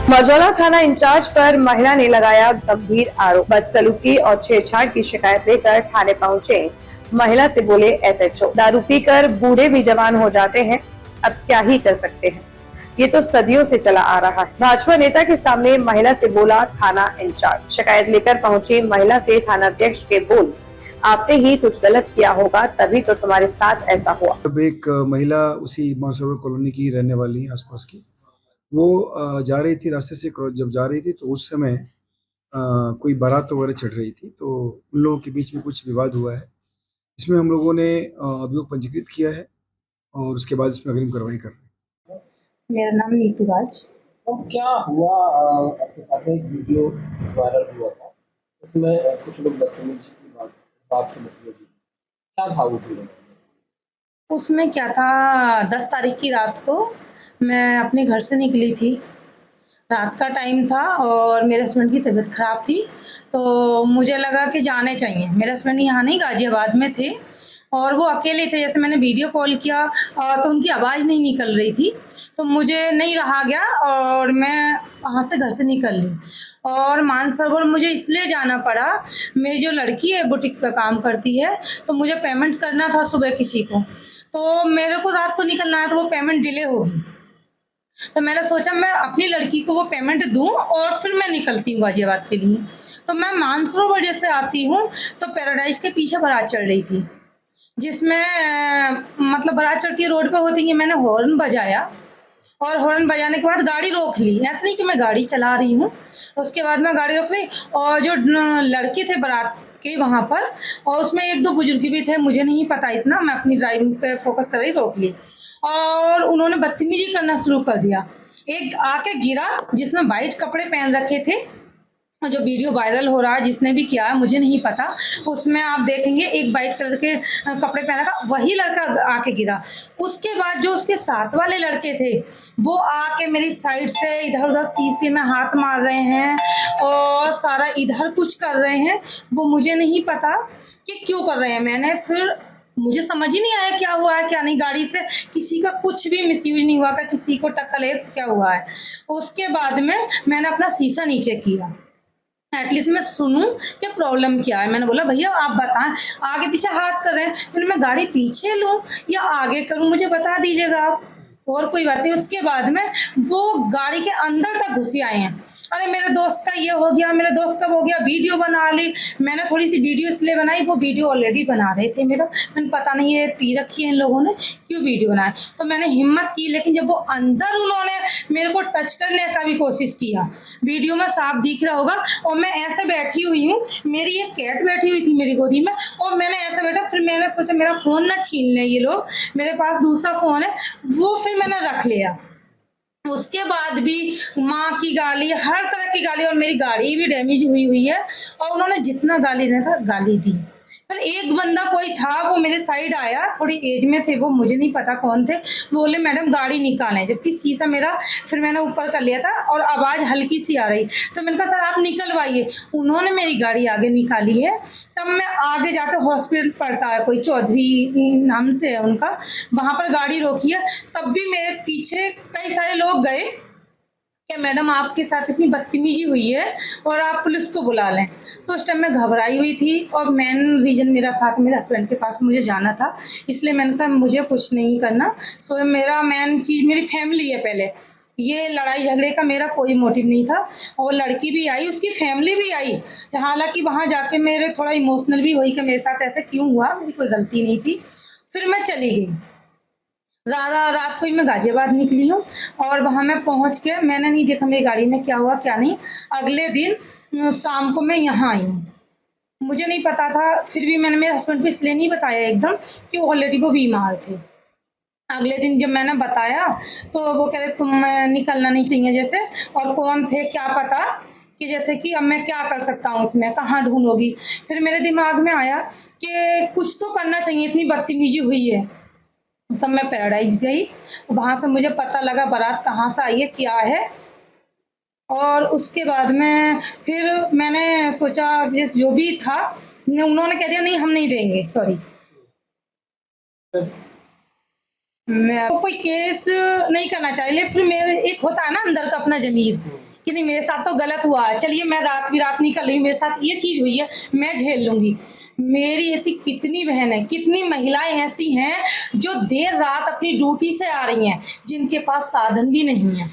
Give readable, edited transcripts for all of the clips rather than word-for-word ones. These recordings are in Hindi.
मझौला थाना इंचार्ज पर महिला ने लगाया गंभीर आरोप। बदसलूकी और छेड़छाड़ की शिकायत लेकर थाने पहुंचे महिला से बोले एसएचओ, दारू पीकर बूढ़े भी जवान हो जाते हैं, अब क्या ही कर सकते हैं, ये तो सदियों से चला आ रहा है। भाजपा नेता के सामने महिला से बोला थाना इंचार्ज। शिकायत लेकर पहुंची महिला से थाना अध्यक्ष के बोल, आपने ही कुछ गलत किया होगा तभी तो तुम्हारे साथ ऐसा हुआ। अब एक महिला उसी मानसरोवर कॉलोनी की रहने वाली है, आसपास की, वो जा रही थी रास्ते से, जब जा रही थी तो उस समय कोई बारात वगैरह चढ़ रही थी, तो उन लोगों के बीच में कुछ विवाद हुआ है। इसमें हम लोगों ने अभियोग पंजीकृत किया है और उसके बाद इसमें अग्रिम कार्रवाई कर रहे हैं। मेरा नाम नीतू राज। तो क्या हुआ आपके साथ में एक वीडियो वायरल हुआ था, उसमें कुछ लोग बदतमीजी की बात से बदतमीजी, क्या था वो वीडियो? उसमें क्या था, 10 तारीख की रात को मैं अपने घर से निकली थी। रात का टाइम था और मेरे हस्बैंड की तबीयत ख़राब थी, तो मुझे लगा कि जाने चाहिए। मेरे हस्बैंड यहाँ नहीं, गाज़ियाबाद में थे और वो अकेले थे। जैसे मैंने वीडियो कॉल किया तो उनकी आवाज़ नहीं निकल रही थी, तो मुझे नहीं रहा गया और मैं वहाँ से घर से निकल ली। और मानसरोवर मुझे इसलिए जाना पड़ा, मेरी जो लड़की है बुटीक पे काम करती है, तो मुझे पेमेंट करना था सुबह किसी को, तो मेरे को रात को निकलना है, तो वो पेमेंट डिले होगी। तो मैंने सोचा मैं अपनी लड़की को वो पेमेंट दूं और फिर मैं निकलती हूँ गाज़ियाबाद के लिए। तो मैं मानसरोवर जैसे आती हूँ तो पैराडाइज के पीछे बारात चढ़ रही थी, जिसमें मतलब बारात चढ़ के रोड पे होती है। मैंने हॉर्न बजाया और हॉर्न बजाने के बाद गाड़ी रोक ली। ऐसा नहीं कि मैं गाड़ी चला रही हूँ, उसके बाद मैं गाड़ी रोक ली और जो लड़के थे बारात के वहाँ पर, और उसमें 1-2 बुजुर्ग भी थे, मुझे नहीं पता इतना, मैं अपनी ड्राइविंग पे फोकस कर रही, रोक ली और उन्होंने बदतमीजी करना शुरू कर दिया। एक आके गिरा जिसमें वाइट कपड़े पहन रखे थे, जो वीडियो वायरल हो रहा है, जिसने भी किया है मुझे नहीं पता, उसमें आप देखेंगे एक वाइट कलर के कपड़े पहना था, वही लड़का आके गिरा। उसके बाद जो उसके साथ वाले लड़के थे वो आके मेरी साइड से इधर उधर शीशे में हाथ मार रहे हैं और सारा इधर कुछ कर रहे हैं। वो मुझे नहीं पता कि क्यों कर रहे हैं। मैंने फिर मुझे समझ ही नहीं आया क्या हुआ है क्या नहीं। गाड़ी से किसी का कुछ भी मिसयूज नहीं हुआ, कि किसी को टक्कर ले क्या हुआ है। उसके बाद में मैंने अपना शीशा नीचे किया, एटलीस्ट मैं सुनूं कि प्रॉब्लम क्या है। मैंने बोला भैया आप बताएं, आगे पीछे हाथ कर रहे हैं, मैंने मैं गाड़ी पीछे लूं या आगे करूं, मुझे बता दीजिएगा आप। और कोई बात नहीं। उसके बाद में वो गाड़ी के अंदर तक घुसी आए हैं। अरे मेरे दोस्त का ये हो गया, मेरे दोस्त का वो हो गया, वीडियो बना ली। मैंने थोड़ी सी वीडियो इसलिए बनाई, वो वीडियो ऑलरेडी बना रहे थे मेरा, मैंने पता नहीं ये पी रखी है इन लोगों ने, क्यों वीडियो बनाए। तो मैंने हिम्मत की, लेकिन जब वो अंदर उन्होंने मेरे को टच करने का भी कोशिश किया, वीडियो में साफ दिख रहा होगा, और मैं ऐसे बैठी हुई हूँ, मेरी एक कैट बैठी हुई थी मेरी गोदी में, और मैंने ऐसे बैठा। फिर मैंने सोचा मेरा फ़ोन ना छीन लें ये लोग, मेरे पास दूसरा फ़ोन है, वो फिर मैंने रख लिया। उसके बाद भी माँ की गाली, हर तरह की गाली, और मेरी गाड़ी भी डैमेज हुई है, और उन्होंने जितना गाली देना था गाली दी। फिर एक बंदा कोई था, वो मेरे साइड आया, थोड़ी एज में थे वो, मुझे नहीं पता कौन थे, बोले मैडम गाड़ी निकालें, जबकि शीशा मेरा फिर मैंने ऊपर कर लिया था और आवाज़ हल्की सी आ रही। तो मैंने कहा सर आप निकलवाइए। उन्होंने मेरी गाड़ी आगे निकाली है। तब मैं आगे जाकर हॉस्पिटल पड़ता है, कोई चौधरी नाम से है उनका, वहाँ पर गाड़ी रोकी है। तब भी मेरे पीछे कई सारे लोग गए कि मैडम आपके साथ इतनी बदतमीजी हुई है और आप पुलिस को बुला लें। तो उस टाइम मैं घबराई हुई थी, और मेन रीज़न मेरा था कि मेरे हस्बैंड के पास मुझे जाना था, इसलिए मैंने कहा मुझे कुछ नहीं करना। सो मेरा मेन चीज़ मेरी फैमिली है पहले, ये लड़ाई झगड़े का मेरा कोई मोटिव नहीं था। और लड़की भी आई, उसकी फैमिली भी आई, हालांकि वहाँ जाके मेरे थोड़ा इमोशनल भी हुई कि मेरे साथ ऐसे क्यों हुआ, मेरी कोई गलती नहीं थी। फिर मैं चली गई। रात को ही मैं गाज़ियाबाद निकली हूँ, और वहाँ मैं पहुँच के मैंने नहीं देखा मेरी गाड़ी में क्या हुआ क्या नहीं। अगले दिन शाम को मैं यहाँ आई हूँ। मुझे नहीं पता था, फिर भी मैंने मेरे हस्बैंड को इसलिए नहीं बताया एकदम कि ऑलरेडी वो बीमार थे। अगले दिन जब मैंने बताया तो वो कह रहे तुम निकलना नहीं चाहिए जैसे, और कौन थे क्या पता, कि जैसे कि अब मैं क्या कर सकता हूँ इसमें, कहाँ ढूंढोगी। फिर मेरे दिमाग में आया कि कुछ तो करना चाहिए, इतनी बदतमीजी हुई है। तब मैं पैराडाइज गई, वहाँ से मुझे पता लगा बारात कहाँ से आई है क्या है। और उसके बाद में फिर मैंने सोचा जिस जो भी था, उन्होंने कह दिया नहीं हम नहीं देंगे, सॉरी मैं तो कोई केस नहीं करना चाहिए। फिर मेरे एक होता है ना अंदर का अपना ज़मीर कि नहीं मेरे साथ तो गलत हुआ है, चलिए मैं रात भी रात नहीं कर रही हूँ, मेरे साथ ये चीज़ हुई है, मैं झेल लूँगी। मेरी ऐसी कितनी बहन है, कितनी महिलाएं ऐसी हैं जो देर रात अपनी ड्यूटी से आ रही हैं, जिनके पास साधन भी नहीं है,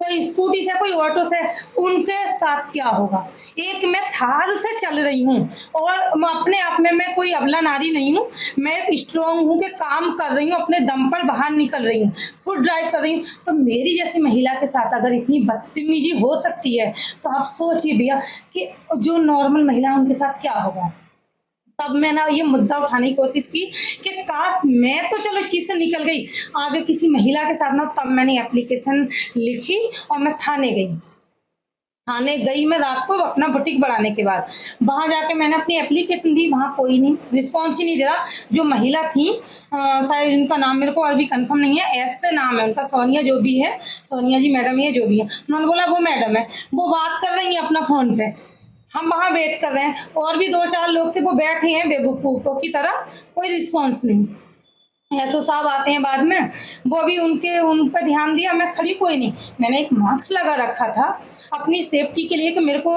कोई स्कूटी से कोई ऑटो से, उनके साथ क्या होगा। एक मैं थार से चल रही हूँ और मैं अपने आप में मैं कोई अबला नारी नहीं हूँ, मैं स्ट्रांग हूँ कि काम कर रही हूँ, अपने दम पर बाहर निकल रही हूँ, खुद ड्राइव कर रही हूँ। तो मेरी जैसी महिला के साथ अगर इतनी बदतमीजी हो सकती है तो आप सोचिए भैया कि जो नॉर्मल महिला है उनके साथ क्या होगा। तब मैं ना ये मुद्दा उठाने की कोशिश की कि काश मैं तो चलो चीज़ से निकल गई, आगे किसी महिला के साथ ना। तब मैंने एप्लीकेशन लिखी और मैं थाने गई मैं रात को अपना बुटीक बढ़ाने के बाद। वहाँ जाके मैंने अपनी एप्लीकेशन दी, वहाँ कोई नहीं रिस्पॉन्स ही नहीं दे रहा। जो महिला थी शायद इनका नाम मेरे को और भी कंफर्म नहीं है, ऐसे नाम है उनका, सोनिया जो भी है, सोनिया जी मैडम ये जो भी है, उन्होंने बोला वो मैडम है, वो बात कर रही है अपना फ़ोन पे, हम वहाँ वेट कर रहे हैं। और भी 2-4 लोग थे वो बैठे हैं बेवकूफ़ों की तरह, कोई रिस्पॉन्स नहीं। एसओ साहब आते हैं बाद में, वो भी उन पर ध्यान दिया, मैं खड़ी कोई नहीं। मैंने एक मास्क लगा रखा था अपनी सेफ्टी के लिए कि मेरे को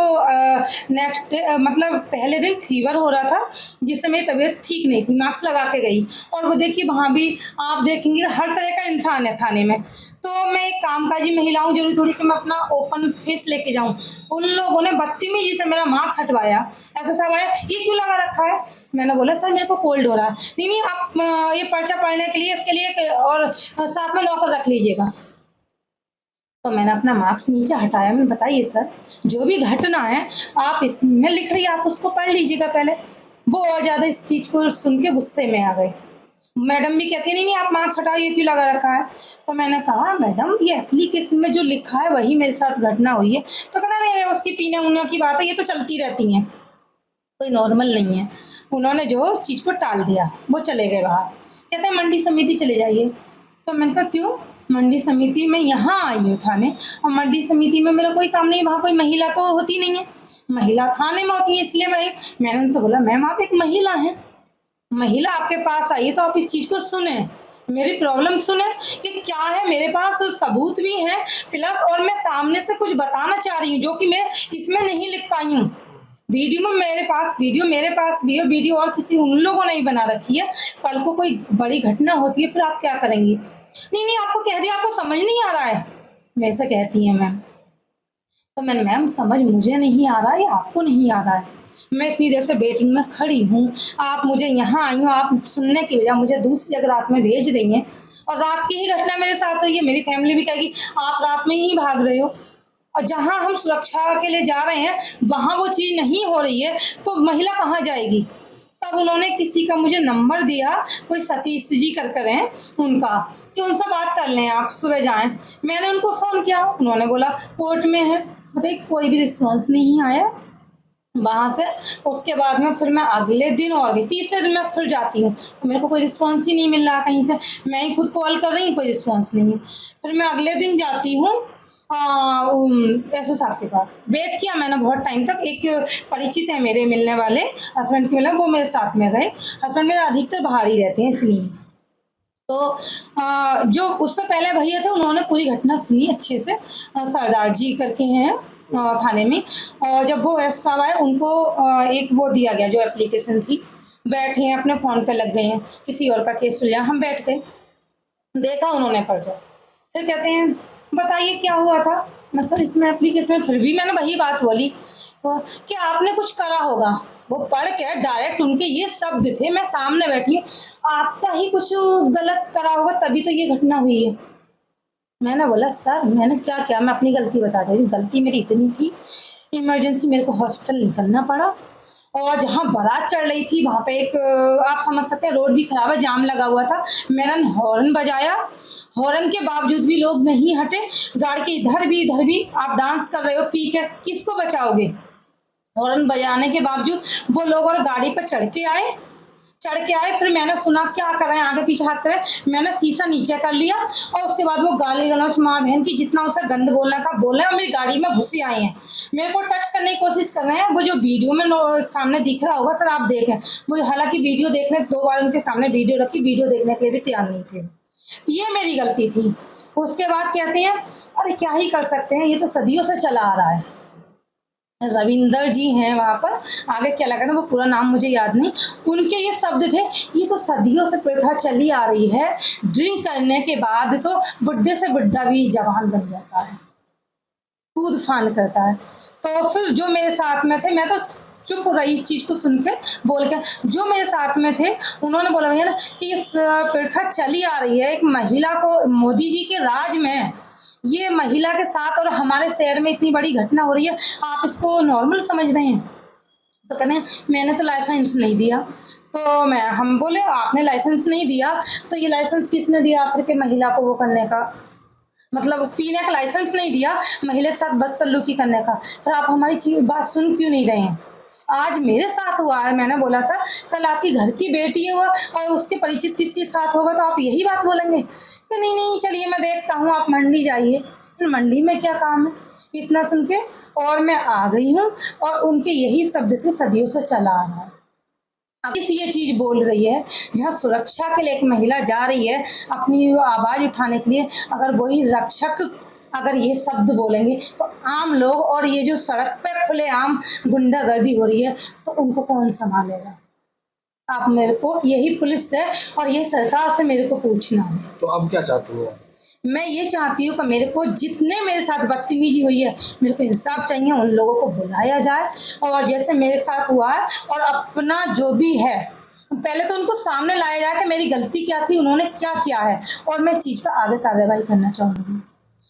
नेक्स्ट मतलब पहले दिन फीवर हो रहा था जिससे मेरी तबीयत ठीक नहीं थी, मास्क लगा के गई। और वो देखिए वहाँ भी आप देखेंगे हर तरह का इंसान है थाने में। तो मैं एक कामकाजी महिला हूँ, जरूरी थोड़ी कि मैं अपना ओपन फेस लेके जाऊँ। उन लोगों ने बदतमीजी से मेरा मास्क हटवाया। एसओ साहब आए, ये क्यों लगा रखा है? मैंने बोला सर मेरे को कोल्ड हो रहा है। नहीं आप ये पर्चा पढ़ने के लिए इसके लिए और साथ में नौकर रख लीजिएगा। तो मैंने अपना मास्क नीचे हटाया, मैंने बताइए सर जो भी घटना है आप इसमें लिख रही है, आप उसको पढ़ लीजिएगा पहले। वो और ज़्यादा इस चीज़ को सुन के गुस्से में आ गए। मैडम भी कहती है नहीं आप मास्क हटाओ, ये क्यों लगा रखा है। तो मैंने कहा मैडम ये एप्लीकेशन में जो लिखा है वही मेरे साथ घटना हुई है। तो कहना नहीं उसकी पीने उने की बात है, ये तो चलती रहती हैं, कोई नॉर्मल नहीं है। उन्होंने जो चीज़ को टाल दिया, वो चले गए बाहर, कहते हैं मंडी समिति चले जाइए। तो मैंने कहा क्यों? मंडी समिति में यहाँ आई हूँ थाने, और मंडी समिति में मेरा कोई काम नहीं, वहाँ कोई महिला तो होती नहीं है, महिला थाने में होती है, इसलिए मैंने उनसे बोला मैम आप एक महिला हैं, महिला आपके पास आई है तो आप इस चीज़ को सुने, मेरी प्रॉब्लम सुने कि क्या है, मेरे पास सबूत भी हैं प्लस और मैं सामने से कुछ बताना चाह रही हूँ जो कि मैं इसमें नहीं लिख पाई हूँ। वीडियो में मेरे पास भी है, वीडियो और किसी उन लोगों ने ही बना रखी है। कल को कोई बड़ी घटना होती है फिर आप क्या करेंगी? नहीं आपको कह दिया, आपको समझ नहीं आ रहा है, मैं ऐसा कहती हैं मैम। तो मैम समझ मुझे नहीं आ रहा है या आपको नहीं आ रहा है? मैं इतनी देर से वेटिंग में खड़ी हूँ, आप मुझे यहाँ आई हो, आप सुनने की बजाय मुझे दूसरी जगह रात में भेज रही हैं, और रात की ही घटना मेरे साथ हुई है। मेरी फैमिली भी कहेगी आप रात में ही भाग रहे हो, और जहाँ हम सुरक्षा के लिए जा रहे हैं वहाँ वो चीज़ नहीं हो रही है तो महिला कहाँ जाएगी? तब उन्होंने किसी का मुझे नंबर दिया, कोई सतीश जी कर हैं उनका, कि उनसे बात कर लें, आप सुबह जाएं। मैंने उनको फ़ोन किया, उन्होंने बोला कोर्ट में है। बताइए कोई भी रिस्पॉन्स नहीं आया वहाँ से। उसके बाद में फिर मैं अगले दिन और गई, तीसरे दिन मैं फिर जाती हूँ तो मेरे को कोई रिस्पॉन्स ही नहीं मिल रहा कहीं से, मैं ही खुद कॉल कर रही हूँ, कोई रिस्पॉन्स नहीं है। फिर मैं अगले दिन जाती हूँ एसओ साहब के पास, वेट किया मैंने बहुत टाइम तक। एक परिचित है मेरे मिलने वाले, हस्बैंड के मिलने, वो मेरे साथ में गए। हस्बैंड मेरे अधिकतर बाहर ही रहते हैं इसलिए। तो जो उससे पहले भैया थे उन्होंने पूरी घटना सुनी अच्छे से, सरदार जी करके हैं थाने में। और जब वो एस साहब आए उनको एक वो दिया गया जो एप्लीकेशन थी, बैठे हैं अपने फ़ोन पे लग गए हैं, किसी और का केस सुलझा। हम बैठ गए, देखा उन्होंने पढ़ लिया, फिर कहते हैं बताइए क्या हुआ था। मैं सर इसमें एप्लीकेशन में, फिर भी मैंने वही बात बोली कि आपने कुछ करा होगा। वो पढ़ के डायरेक्ट उनके ये शब्द थे, मैं सामने बैठी हूँ, आपका ही कुछ गलत करा होगा तभी तो ये घटना हुई है। मैंने बोला सर मैंने क्या किया, मैं अपनी गलती बता दे रही हूँ। गलती मेरी इतनी थी, इमरजेंसी मेरे को हॉस्पिटल निकलना पड़ा, और जहाँ बारात चढ़ रही थी वहाँ पे एक आप समझ सकते हैं रोड भी ख़राब है, जाम लगा हुआ था। मैंने हॉर्न बजाया, हॉर्न के बावजूद भी लोग नहीं हटे, गाड़ी के इधर भी आप डांस कर रहे हो पी के, किसको बचाओगे? हॉर्न बजाने के बावजूद वो लोग और गाड़ी पर चढ़ के आए। फिर मैंने सुना क्या कर रहे हैं, आगे पीछे हाथ कर रहे हैं। मैंने शीशा नीचे कर लिया और उसके बाद वो गाली गलौच माँ बहन की जितना उसे गंद बोलना था बोले, और मेरी गाड़ी में घुसे आए हैं, मेरे को टच करने की कोशिश कर रहे हैं। वो जो वीडियो में सामने दिख रहा होगा सर, आप देखें, वो हालांकि वीडियो देखने 2 बार उनके सामने वीडियो रखी, वीडियो देखने के लिए भी तैयार नहीं थे। ये मेरी गलती थी। उसके बाद कहते हैं अरे क्या ही कर सकते हैं, ये तो सदियों से चला आ रहा है। रविंदर जी हैं वहाँ पर, आगे क्या लगा ना वो पूरा नाम मुझे याद नहीं, उनके ये शब्द थे, ये तो सदियों से प्रथा चली आ रही है, ड्रिंक करने के बाद तो बुढ़े से बुढ़ा भी जवान बन जाता है, कूद फान करता है। तो फिर जो मेरे साथ में थे, मैं तो चुप रही इस चीज़ को सुन के, बोल के, जो मेरे साथ में थे उन्होंने बोला भैया ना कि इस प्रथा चली आ रही है, एक महिला को मोदी जी के राज में ये महिला के साथ और हमारे शहर में इतनी बड़ी घटना हो रही है, आप इसको नॉर्मल समझ रहे हैं। तो कहने मैंने तो लाइसेंस नहीं दिया। तो हम बोले आपने लाइसेंस नहीं दिया तो ये लाइसेंस किसने दिया आखिर के महिला को वो करने का, मतलब पीने का लाइसेंस नहीं दिया, महिला के साथ बदसलूकी करने का। फिर आप हमारी बात सुन क्यों नहीं रहे हैं? आज मेरे साथ हुआ है, मैंने बोला सर कल आपकी घर की बेटी है वो और उसके परिचित किसके साथ होगा तो आप यही बात बोलेंगे कि नहीं नहीं चलिए मैं देखता हूँ, आप मंडी जाइए। मंडी में क्या काम है, इतना सुन के और मैं आ गई हूँ और उनके यही शब्द थे, सदियों से चला आ रहा है। अब इस ये चीज़ बोल रही है जहाँ सुरक्षा के लिए एक महिला जा रही है अपनी आवाज़ उठाने के लिए, अगर वही रक्षक अगर ये शब्द बोलेंगे तो आम लोग और ये जो सड़क पे खुले आम गुंडागर्दी हो रही है तो उनको कौन संभालेगा? आप मेरे को यही पुलिस से और यही सरकार से मेरे को पूछना है। तो अब क्या चाहते हो? मैं ये चाहती हूँ कि मेरे को जितने मेरे साथ बदतमीजी हुई है मेरे को इंसाफ चाहिए, उन लोगों को बुलाया जाए और जैसे मेरे साथ हुआ है और अपना जो भी है पहले तो उनको सामने लाया जाए कि मेरी गलती क्या थी, उन्होंने क्या किया है और मैं चीज़ पर आगे कार्रवाई करना चाहूँगी।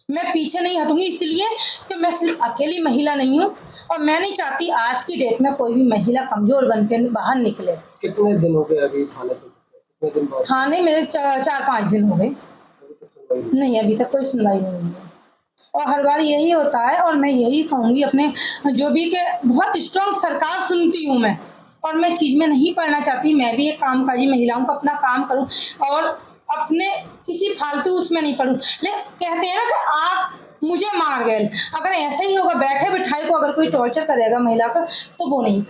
मैं पीछे नहीं हटूंगी इसलिए कि मैं सिर्फ अकेली महिला नहीं हूँ और मैं नहीं चाहती आज की डेट में कोई भी महिला कमज़ोर बन के बाहर निकले। कितने दिन हो गए अभी थाने पे? कितने दिन बाद? थाने मेरे 4-5 दिन हो गए, नहीं अभी तक कोई सुनवाई नहीं हुई है और हर बार यही होता है। और मैं यही कहूँगी अपने जो भी के बहुत स्ट्रॉन्ग सरकार सुनती हूँ मैं और मैं चीज़ में नहीं पढ़ना चाहती, मैं भी एक कामकाजी महिलाओं का अपना काम करूँ और अपने किसी फालतू उसमें नहीं पढ़ूँ। लेकिन कहते हैं ना कि आप मुझे मार गए, अगर ऐसा ही होगा बैठे बिठाई को अगर कोई टॉर्चर करेगा महिला का तो वो नहीं,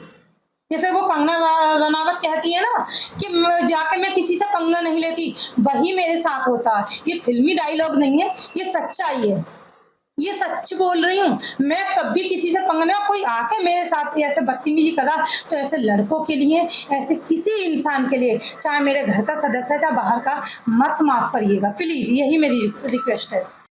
जैसे वो कंगना रनावत कहती है ना कि जाके मैं किसी से पंगा नहीं लेती, वही मेरे साथ होता है। ये फिल्मी डायलॉग नहीं है, ये सच्चाई है, ये सच बोल रही हूँ। मैं कभी किसी से पंगा नहीं, कोई आके मेरे साथ ऐसे बदतमीजी करा तो ऐसे लड़कों के लिए, ऐसे किसी इंसान के लिए, चाहे मेरे घर का सदस्य चाहे बाहर का, मत माफ़ करिएगा प्लीज़, यही मेरी रिक्वेस्ट है।